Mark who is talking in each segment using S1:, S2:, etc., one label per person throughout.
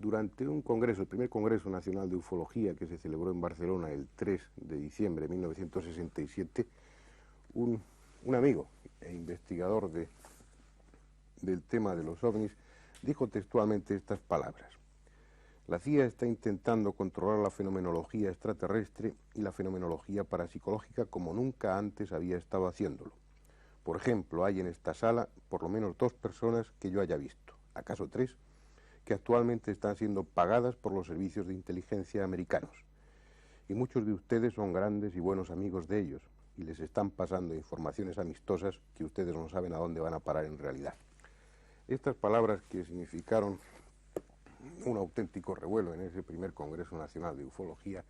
S1: Durante un congreso, el primer Congreso Nacional de Ufología que se celebró en Barcelona el 3 de diciembre de 1967, un amigo e investigador del tema de los ovnis dijo textualmente estas palabras: la CIA está intentando controlar la fenomenología extraterrestre y la fenomenología parapsicológica como nunca antes había estado haciéndolo. Por ejemplo, hay en esta sala por lo menos 2 personas que yo haya visto, acaso 3, que actualmente están siendo pagadas por los servicios de inteligencia americanos. Y muchos de ustedes son grandes y buenos amigos de ellos, y les están pasando informaciones amistosas que ustedes no saben a dónde van a parar en realidad. Estas palabras, que significaron un auténtico revuelo en ese primer Congreso Nacional de Ufología,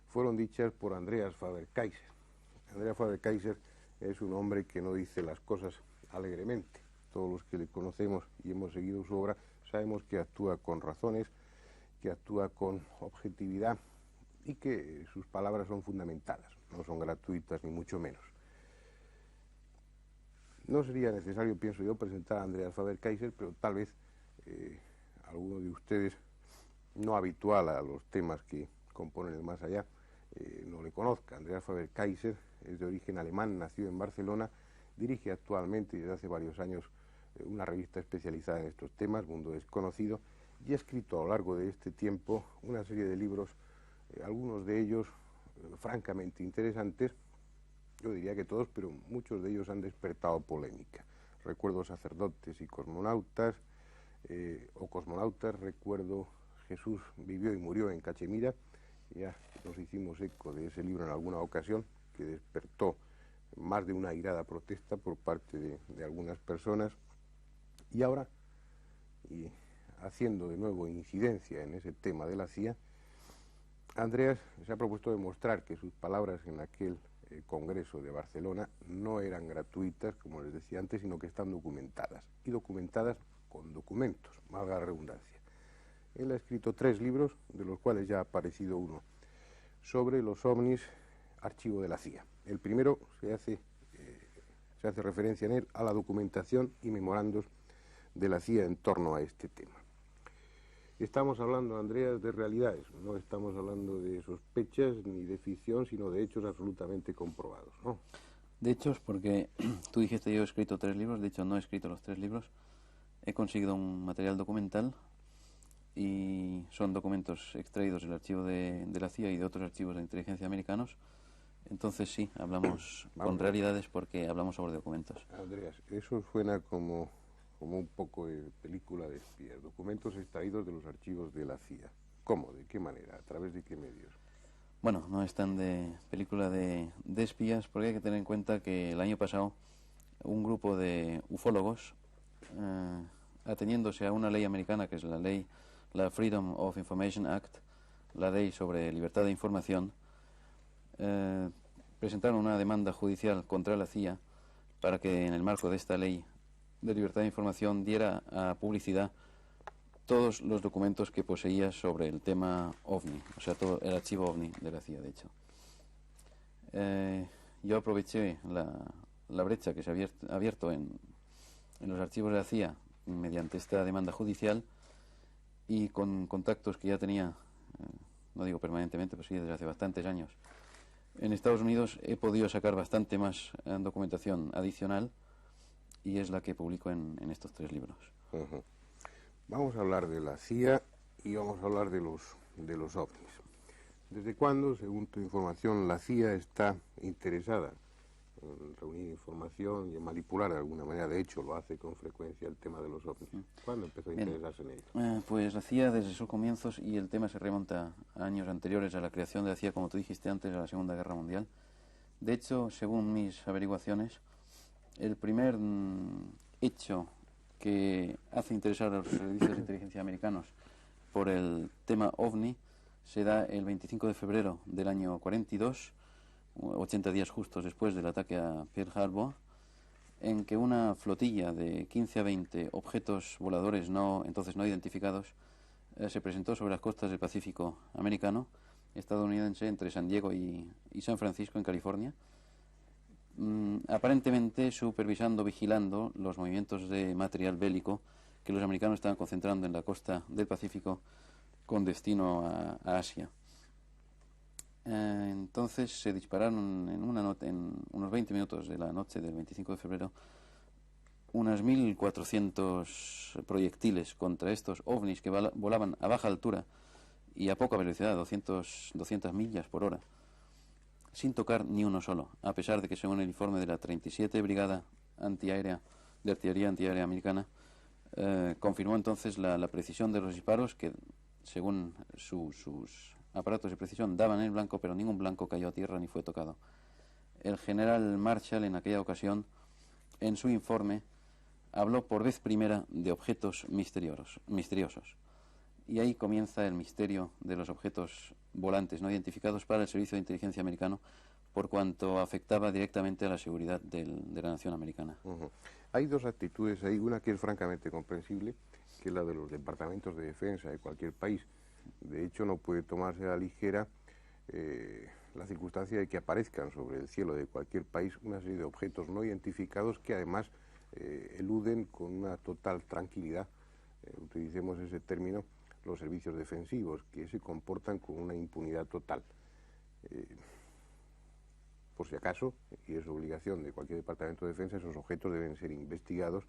S1: fueron dichas por Andreas Faber-Kaiser. Andreas Faber-Kaiser es un hombre que no dice las cosas alegremente. Todos los que le conocemos y hemos seguido su obra sabemos que actúa con razones, que actúa con objetividad y que sus palabras son fundamentadas, no son gratuitas ni mucho menos. No sería necesario, pienso yo, presentar a Andreas Faber-Kaiser, pero tal vez alguno de ustedes, no habitual a los temas que componen el más allá, no le conozca. Andreas Faber-Kaiser es de origen alemán, nació en Barcelona, dirige actualmente desde hace varios años una revista especializada en estos temas, Mundo Desconocido, y ha escrito a lo largo de este tiempo una serie de libros, algunos de ellos francamente interesantes. Yo diría que todos, pero muchos de ellos han despertado polémica. Recuerdo Sacerdotes y Cosmonautas, recuerdo Jesús vivió y murió en Cachemira. Ya nos hicimos eco de ese libro en alguna ocasión, que despertó más de una airada protesta por parte de algunas personas. Y ahora, y haciendo de nuevo incidencia en ese tema de la CIA, Andreas se ha propuesto demostrar que sus palabras en aquel Congreso de Barcelona no eran gratuitas, como les decía antes, sino que están documentadas, y documentadas con documentos, valga la redundancia. Él ha escrito 3 libros, de los cuales ya ha aparecido uno, sobre los ovnis, archivo de la CIA. El primero se hace referencia en él a la documentación y memorandos de la CIA en torno a este tema. Estamos hablando, Andreas, de realidades, no estamos hablando de sospechas ni de ficción, sino de hechos absolutamente comprobados, ¿no?
S2: De hechos, porque tú dijiste yo he escrito 3 libros, de hecho no he escrito los 3 libros, he conseguido un material documental y son documentos extraídos del archivo de la CIA y de otros archivos de inteligencia americanos. Entonces sí, hablamos con realidades porque hablamos sobre documentos.
S1: Andreas, eso suena como un poco de película de espías, documentos extraídos de los archivos de la CIA. ¿Cómo? ¿De qué manera? ¿A través de qué medios?
S2: Bueno, no es tan de película de espías, porque hay que tener en cuenta que el año pasado un grupo de ufólogos, ateniéndose a una ley americana que es la Freedom of Information Act, la ley sobre libertad de información, presentaron una demanda judicial contra la CIA para que en el marco de esta ley de libertad de información diera a publicidad todos los documentos que poseía sobre el tema OVNI, o sea, todo el archivo OVNI de la CIA, de hecho. Yo aproveché la brecha que se ha abierto en los archivos de la CIA mediante esta demanda judicial, y con contactos que ya tenía, no digo permanentemente, pero sí desde hace bastantes años, en Estados Unidos he podido sacar bastante más documentación adicional, y es la que publico en estos 3 libros.
S1: Uh-huh. Vamos a hablar de la CIA y vamos a hablar de los ovnis. ¿Desde cuándo, según tu información, la CIA está interesada en reunir información y en manipular de alguna manera? De hecho, lo hace con frecuencia el tema de los ovnis. ¿Cuándo empezó a interesarse en ello?
S2: Pues la CIA desde sus comienzos, y el tema se remonta a años anteriores a la creación de la CIA, como tú dijiste antes, a la Segunda Guerra Mundial. De hecho, según mis averiguaciones, el primer hecho que hace interesar a los servicios de inteligencia americanos por el tema OVNI se da el 25 de febrero del año 42, 80 días justos después del ataque a Pearl Harbor, en que una flotilla de 15 a 20 objetos voladores entonces no identificados se presentó sobre las costas del Pacífico americano, estadounidense, entre San Diego y San Francisco, en California, aparentemente supervisando, vigilando los movimientos de material bélico que los americanos estaban concentrando en la costa del Pacífico con destino a Asia. Entonces se dispararon en unos 20 minutos de la noche del 25 de febrero unas 1.400 proyectiles contra estos ovnis que volaban a baja altura y a poca velocidad, 200 millas por hora, sin tocar ni uno solo, a pesar de que, según el informe de la 37 Brigada Antiaérea de Artillería Antiaérea Americana, confirmó entonces la precisión de los disparos, que según sus aparatos de precisión daban el blanco, pero ningún blanco cayó a tierra ni fue tocado. El general Marshall, en aquella ocasión, en su informe, habló por vez primera de objetos misteriosos. Y ahí comienza el misterio de los objetos volantes no identificados para el Servicio de Inteligencia americano, por cuanto afectaba directamente a la seguridad de la nación americana.
S1: Hay dos actitudes ahí, una que es francamente comprensible, que es la de los departamentos de defensa de cualquier país. De hecho, no puede tomarse a la ligera la circunstancia de que aparezcan sobre el cielo de cualquier país una serie de objetos no identificados que además eluden con una total tranquilidad, utilicemos ese término, los servicios defensivos, que se comportan con una impunidad total. Por si acaso, y es obligación de cualquier departamento de defensa, esos objetos deben ser investigados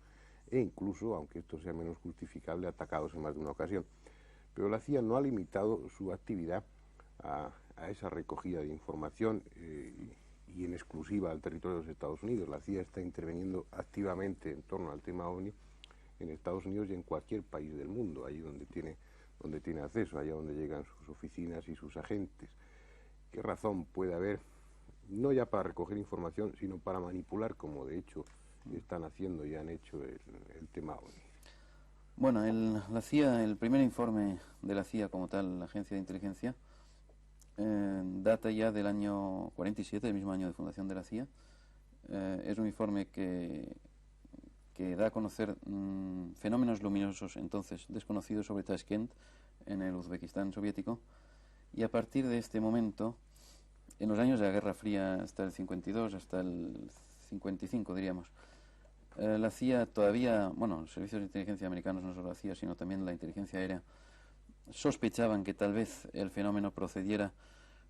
S1: e incluso, aunque esto sea menos justificable, atacados en más de una ocasión. Pero la CIA no ha limitado su actividad a esa recogida de información y en exclusiva al territorio de los Estados Unidos. La CIA está interviniendo activamente en torno al tema OVNI en Estados Unidos y en cualquier país del mundo, allí donde tiene acceso, allá donde llegan sus oficinas y sus agentes. ¿Qué razón puede haber, no ya para recoger información, sino para manipular, como de hecho están haciendo y han hecho el tema OVNI?
S2: Bueno, la CIA, el primer informe de la CIA como tal, la agencia de inteligencia, data ya del año 47, el mismo año de fundación de la CIA. Es un informe que da a conocer fenómenos luminosos entonces desconocidos sobre Tashkent, en el Uzbekistán soviético, y a partir de este momento, en los años de la Guerra Fría, hasta el 52, hasta el 55 diríamos, la CIA todavía, bueno, los servicios de inteligencia americanos, no solo la CIA, sino también la inteligencia aérea, sospechaban que tal vez el fenómeno procediera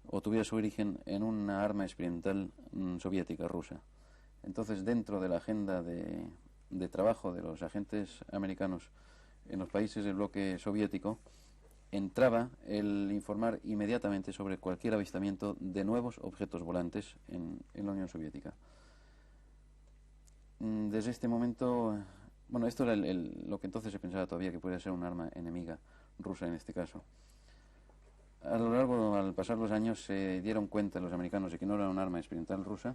S2: o tuviera su origen en una arma experimental soviética, rusa. Entonces, dentro de la agenda de trabajo de los agentes americanos en los países del bloque soviético, entraba el informar inmediatamente sobre cualquier avistamiento de nuevos objetos volantes en la Unión Soviética. Desde este momento, bueno, esto era lo que entonces se pensaba todavía que podía ser un arma enemiga rusa en este caso. A lo largo, al pasar los años, se dieron cuenta los americanos de que no era un arma experimental rusa,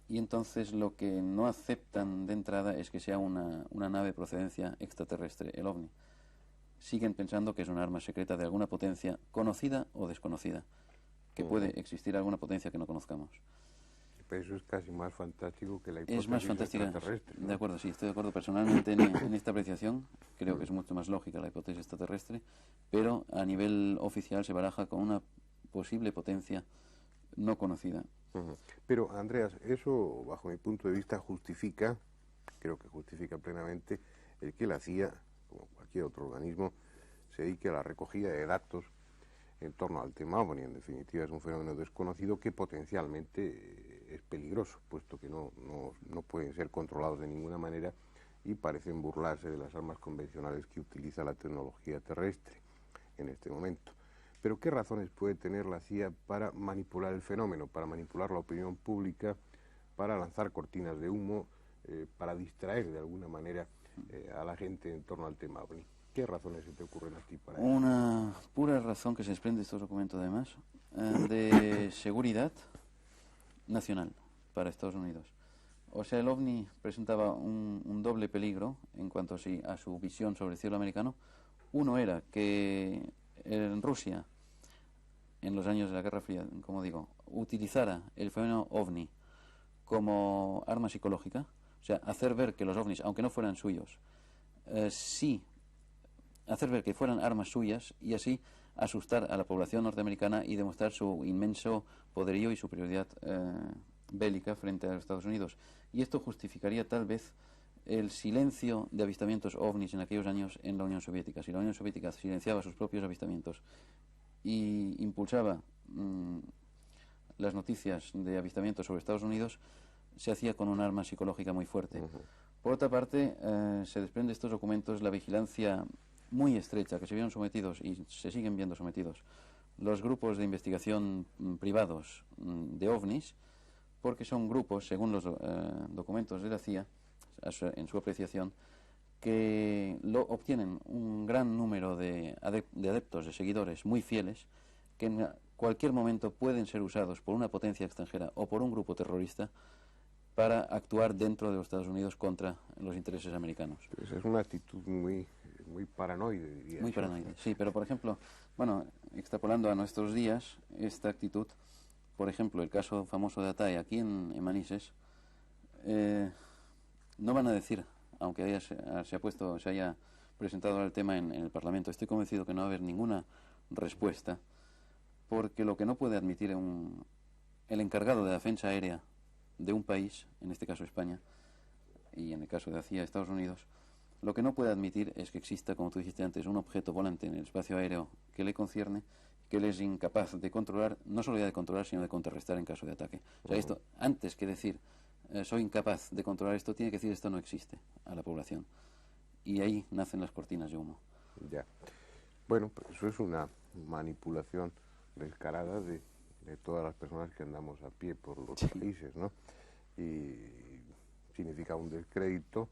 S2: y entonces lo que no aceptan de entrada es que sea una nave de procedencia extraterrestre, el OVNI. Siguen pensando que es un arma secreta de alguna potencia conocida o desconocida, que puede existir alguna potencia que no conozcamos.
S1: Pero eso es casi más fantástico que la hipótesis
S2: es más fantástica,
S1: extraterrestre, ¿no?
S2: De acuerdo, sí, estoy de acuerdo personalmente en esta apreciación. Creo que es mucho más lógica la hipótesis extraterrestre, pero a nivel oficial se baraja con una posible potencia no conocida.
S1: Pero, Andreas, eso, bajo mi punto de vista, justifica, creo que justifica plenamente, el que la CIA, como cualquier otro organismo, se dedique a la recogida de datos en torno al tema OVNI. En definitiva, es un fenómeno desconocido que potencialmente es peligroso, puesto que no pueden ser controlados de ninguna manera y parecen burlarse de las armas convencionales que utiliza la tecnología terrestre en este momento. Pero ¿qué razones puede tener la CIA para manipular el fenómeno, para manipular la opinión pública, para lanzar cortinas de humo, para distraer de alguna manera a la gente en torno al tema OVNI? ¿Qué razones se te ocurren a ti para eso?
S2: Una pura razón que se desprende de estos documentos, además, de seguridad nacional para Estados Unidos. O sea, el OVNI presentaba un doble peligro en cuanto a su visión sobre el cielo americano. Uno era que en Rusia, en los años de la Guerra Fría, como digo, utilizara el fenómeno OVNI como arma psicológica, o sea, hacer ver que los OVNIs, aunque no fueran suyos, sí hacer ver que fueran armas suyas y así asustar a la población norteamericana y demostrar su inmenso poderío y superioridad bélica frente a los Estados Unidos. Y esto justificaría tal vez el silencio de avistamientos ovnis en aquellos años en la Unión Soviética. Si la Unión Soviética silenciaba sus propios avistamientos y impulsaba las noticias de avistamientos sobre Estados Unidos, se hacía con un arma psicológica muy fuerte. Por otra parte, se desprende de estos documentos la vigilancia muy estrecha que se vieron sometidos y se siguen viendo sometidos los grupos de investigación privados de ovnis, porque son grupos, según los documentos de la CIA, en su apreciación, que obtienen un gran número de adeptos, de seguidores muy fieles, que en cualquier momento pueden ser usados por una potencia extranjera o por un grupo terrorista para actuar dentro de los Estados Unidos contra los intereses americanos.
S1: Pues es una actitud muy paranoide, diría.
S2: Muy paranoide, sí, pero por ejemplo, bueno, extrapolando a nuestros días, esta actitud, por ejemplo, el caso famoso de Atay aquí en Manises, no van a decir, aunque se haya presentado el tema en el Parlamento, estoy convencido que no va a haber ninguna respuesta, porque lo que no puede admitir el encargado de defensa aérea de un país, en este caso España, y en el caso de la CIA, Estados Unidos, lo que no puede admitir es que exista, como tú dijiste antes, un objeto volante en el espacio aéreo que le concierne, que él es incapaz de controlar, no solo ya de controlar, sino de contrarrestar en caso de ataque. O sea, esto, antes que decir soy incapaz de controlar esto, tiene que decir esto no existe a la población. Y ahí nacen las cortinas de humo.
S1: Ya. Bueno, pues eso es una manipulación descarada de todas las personas que andamos a pie por los países, ¿no? Y significa un descrédito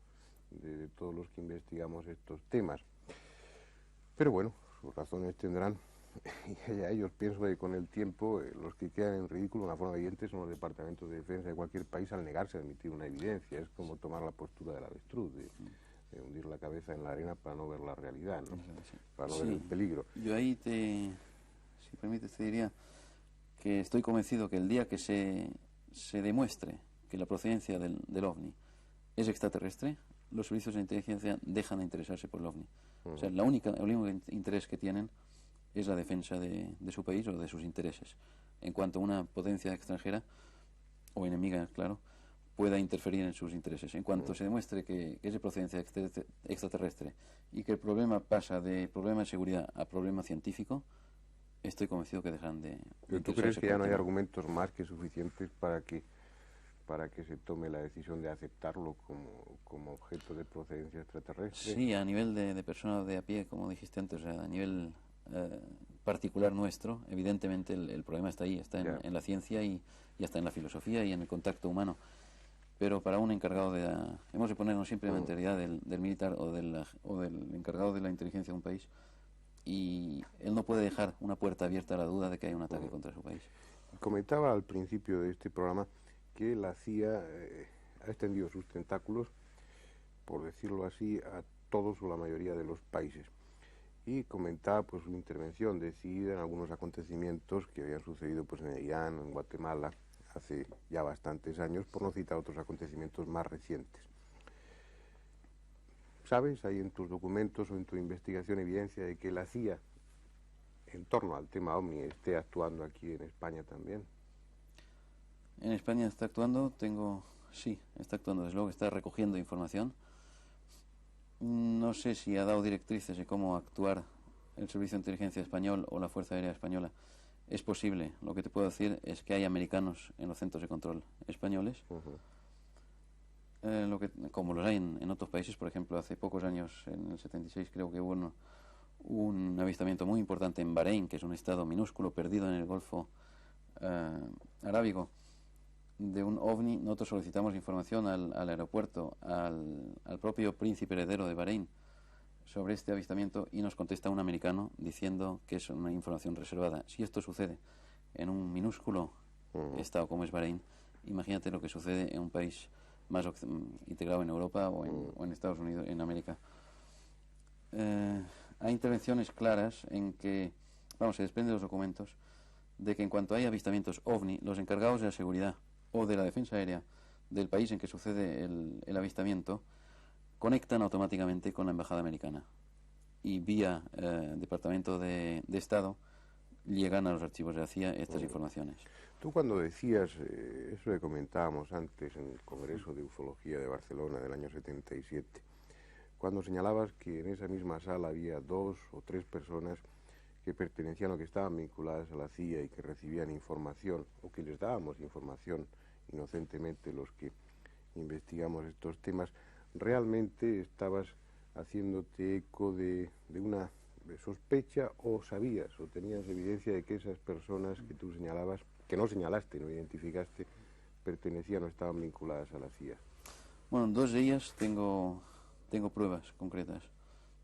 S1: de todos los que investigamos estos temas. Pero bueno, sus razones tendrán, y a ellos pienso que con el tiempo los que quedan en ridículo, una forma evidente, son los departamentos de defensa de cualquier país al negarse a admitir una evidencia. Es como tomar la postura del avestruz, de hundir la cabeza en la arena para no ver la realidad, ¿no? Para no ver el peligro.
S2: Yo ahí si permites, te diría que estoy convencido que el día que se demuestre que la procedencia del OVNI es extraterrestre, los servicios de inteligencia dejan de interesarse por el OVNI. O sea, el único interés que tienen es la defensa de su país o de sus intereses. En cuanto a una potencia extranjera, o enemiga, claro, pueda interferir en sus intereses. En cuanto se demuestre que es de procedencia extraterrestre y que el problema pasa de problema de seguridad a problema científico, estoy convencido que dejarán de...
S1: ¿Pero tú crees que ya no hay argumentos más que suficientes para que se tome la decisión de aceptarlo como objeto de procedencia extraterrestre?
S2: Sí, a nivel de persona de a pie, como dijiste antes, o sea, a nivel particular nuestro, evidentemente el problema está ahí, está en la ciencia y hasta en la filosofía y en el contacto humano. Pero para un encargado hemos de ponernos siempre en la mentalidad del militar o del encargado de la inteligencia de un país, y él no puede dejar una puerta abierta a la duda de que hay un ataque contra su país.
S1: Comentaba al principio de este programa que la CIA ha extendido sus tentáculos, por decirlo así, a todos o la mayoría de los países. Y comentaba pues una intervención decidida en algunos acontecimientos que habían sucedido pues en Irán, en Guatemala, hace ya bastantes años, por no citar otros acontecimientos más recientes. ¿Sabes, hay en tus documentos o en tu investigación evidencia de que la CIA, en torno al tema OVNI, esté actuando aquí en España también?
S2: En España está actuando, sí, está actuando, desde luego que está recogiendo información. No sé si ha dado directrices de cómo actuar el Servicio de Inteligencia Español o la Fuerza Aérea Española. Es posible. Lo que te puedo decir es que hay americanos en los centros de control españoles, como los hay en otros países. Por ejemplo, hace pocos años, en el 76, creo que hubo un avistamiento muy importante en Bahrein, que es un estado minúsculo perdido en el Golfo Arábigo, de un OVNI. Nosotros solicitamos información al aeropuerto, al propio príncipe heredero de Bahrein, sobre este avistamiento, y nos contesta un americano diciendo que es una información reservada. Si esto sucede en un minúsculo estado como es Bahrein, imagínate lo que sucede en un país más integrado en Europa o en Estados Unidos, en América. Hay intervenciones claras en que, se desprende de los documentos, de que en cuanto hay avistamientos OVNI, los encargados de la seguridad o de la defensa aérea del país en que sucede el avistamiento conectan automáticamente con la embajada americana y vía Departamento de Estado llegan a los archivos de la CIA estas informaciones.
S1: Tú cuando decías, eso que comentábamos antes en el Congreso de Ufología de Barcelona del año 77, cuando señalabas que en esa misma sala había 2 o 3 personas que pertenecían o que estaban vinculadas a la CIA y que recibían información, o que les dábamos información inocentemente los que investigamos estos temas, ¿realmente estabas haciéndote eco de una sospecha o sabías o tenías evidencia de que esas personas que tú señalabas, que no señalaste, no identificaste, pertenecían o estaban vinculadas a la CIA?
S2: Bueno, 2 de ellas tengo pruebas concretas.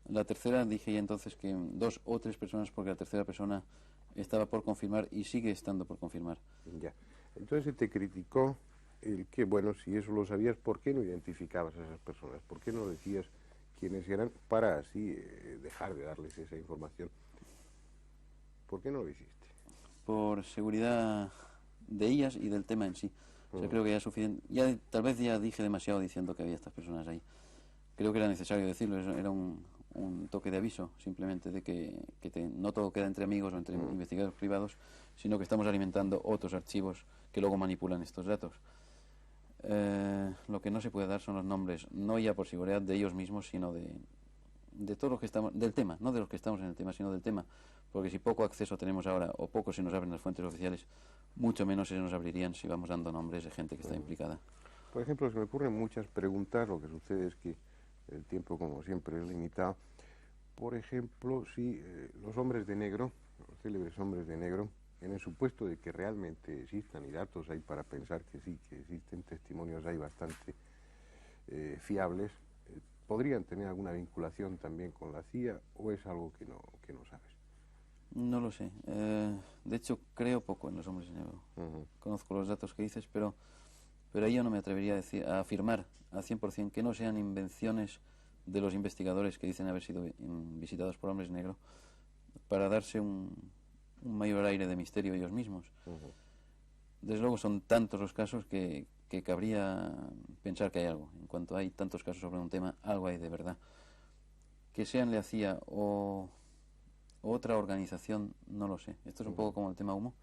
S2: La tercera dije ya entonces que 2 o 3 personas, porque la tercera persona estaba por confirmar y sigue estando por confirmar.
S1: Ya. Entonces se te criticó el que, bueno, si eso lo sabías, ¿por qué no identificabas a esas personas? ¿Por qué no decías quiénes eran para así dejar de darles esa información? ¿Por qué no lo hiciste?
S2: Por seguridad de ellas y del tema en sí. O sea, creo que ya es suficiente. Ya, tal vez ya dije demasiado diciendo que había estas personas ahí. Creo que era necesario decirlo, era un toque de aviso, simplemente, de que no todo queda entre amigos o entre investigadores privados, sino que estamos alimentando otros archivos que luego manipulan estos datos. Lo que no se puede dar son los nombres, no ya por seguridad de ellos mismos, sino de todos los que estamos, del tema, no de los que estamos en el tema, sino del tema, porque si poco acceso tenemos ahora, o poco se nos abren las fuentes oficiales, mucho menos se nos abrirían si vamos dando nombres de gente que está implicada.
S1: Por ejemplo, se me ocurren muchas preguntas, lo que sucede es que el tiempo, como siempre, es limitado. Por ejemplo, si los hombres de negro, los célebres hombres de negro, en el supuesto de que realmente existan, y datos hay para pensar que sí, que existen, testimonios hay bastante fiables, ¿podrían tener alguna vinculación también con la CIA o es algo que no sabes?
S2: No lo sé. De hecho, creo poco en los hombres de negro. Conozco los datos que dices, pero ahí yo no me atrevería a afirmar al 100% que no sean invenciones de los investigadores que dicen haber sido visitados por hombres negros para darse un mayor aire de misterio ellos mismos. Desde luego son tantos los casos que cabría pensar que hay algo. En cuanto hay tantos casos sobre un tema, algo hay de verdad. Que sean la CIA o otra organización, no lo sé. Esto es un poco como el tema humo,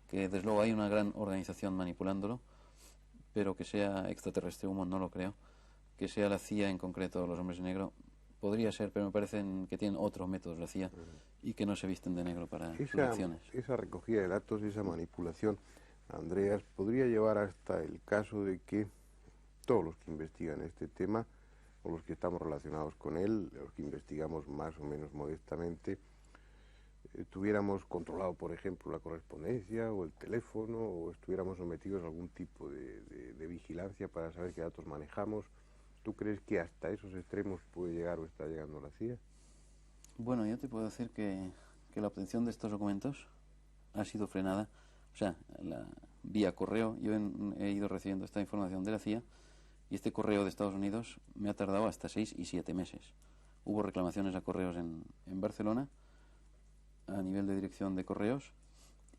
S2: que desde luego hay una gran organización manipulándolo, pero que sea extraterrestre humo no lo creo. Que sea la CIA en concreto, los hombres de negro, podría ser, pero me parecen que tienen otros métodos la CIA y que no se visten de negro para sus acciones.
S1: Esa recogida de datos, esa manipulación, Andreas, podría llevar hasta el caso de que todos los que investigan este tema, o los que estamos relacionados con él, los que investigamos más o menos modestamente, tuviéramos controlado, por ejemplo, la correspondencia o el teléfono, o estuviéramos sometidos a algún tipo de vigilancia para saber qué datos manejamos. ¿Tú crees que hasta esos extremos puede llegar o está llegando la CIA?
S2: Bueno, yo te puedo decir que la obtención de estos documentos ha sido frenada. O sea, vía correo. Yo he ido recibiendo esta información de la CIA y este correo de Estados Unidos me ha tardado hasta 6 y 7 meses. Hubo reclamaciones a correos en Barcelona a nivel de dirección de correos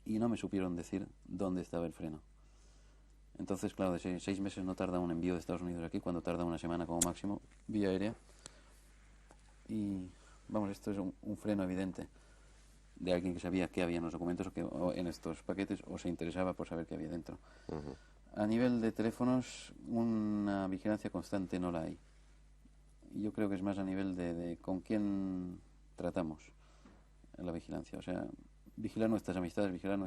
S2: y no me supieron decir dónde estaba el freno. Entonces, claro, de 6 meses no tarda un envío de Estados Unidos aquí, cuando tarda una semana como máximo, vía aérea. Y, vamos, esto es un freno evidente de alguien que sabía qué había en los documentos o en estos paquetes o se interesaba por saber qué había dentro. A nivel de teléfonos, una vigilancia constante no la hay. Yo creo que es más a nivel de con quién tratamos la vigilancia. O sea, vigilar nuestras amistades, vigilar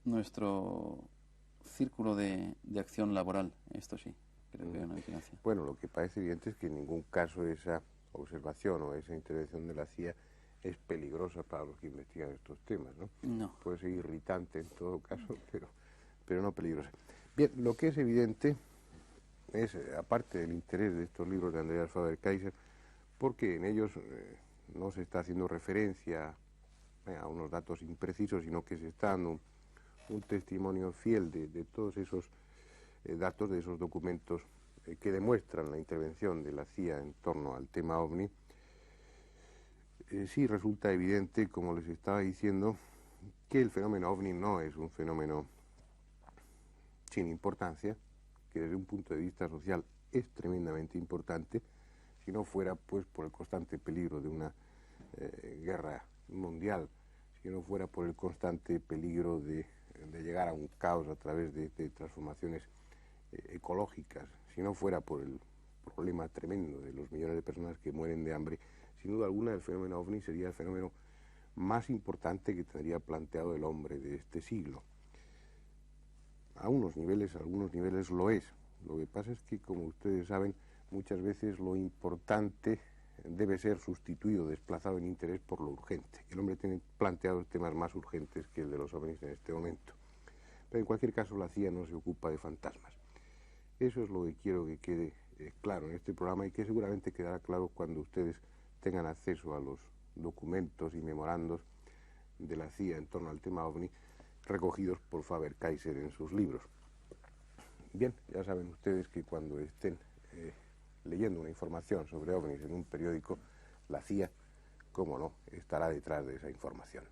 S2: nuestro círculo de acción laboral. Esto sí, creo que hay una vigilancia.
S1: Bueno, lo que parece evidente es que en ningún caso esa observación o esa intervención de la CIA es peligrosa para los que investigan estos temas, ¿no?
S2: No.
S1: Puede ser irritante en todo caso, pero no peligrosa. Bien, lo que es evidente es, aparte del interés de estos libros de Andreas Faber-Kaiser, porque en ellos no se está haciendo referencia a unos datos imprecisos, sino que se está dando un testimonio fiel de todos esos datos, de esos documentos que demuestran la intervención de la CIA en torno al tema OVNI. Sí resulta evidente, como les estaba diciendo, que el fenómeno OVNI no es un fenómeno sin importancia, que desde un punto de vista social es tremendamente importante, si no fuera pues por el constante peligro de una guerra mundial, si si no fuera por el constante peligro de llegar a un caos a través de transformaciones ecológicas, si no fuera por el problema tremendo de los millones de personas que mueren de hambre, sin duda alguna el fenómeno OVNI sería el fenómeno más importante que tendría planteado el hombre de este siglo. A algunos niveles lo es. Lo que pasa es que, como ustedes saben, muchas veces lo importante debe ser sustituido, desplazado en interés por lo urgente. El hombre tiene planteados temas más urgentes que el de los OVNIs en este momento. Pero en cualquier caso la CIA no se ocupa de fantasmas. Eso es lo que quiero que quede claro en este programa y que seguramente quedará claro cuando ustedes tengan acceso a los documentos y memorandos de la CIA en torno al tema OVNI recogidos por Faber-Kaiser en sus libros. Bien, ya saben ustedes que cuando estén leyendo una información sobre OVNIs en un periódico, la CIA, cómo no, estará detrás de esa información.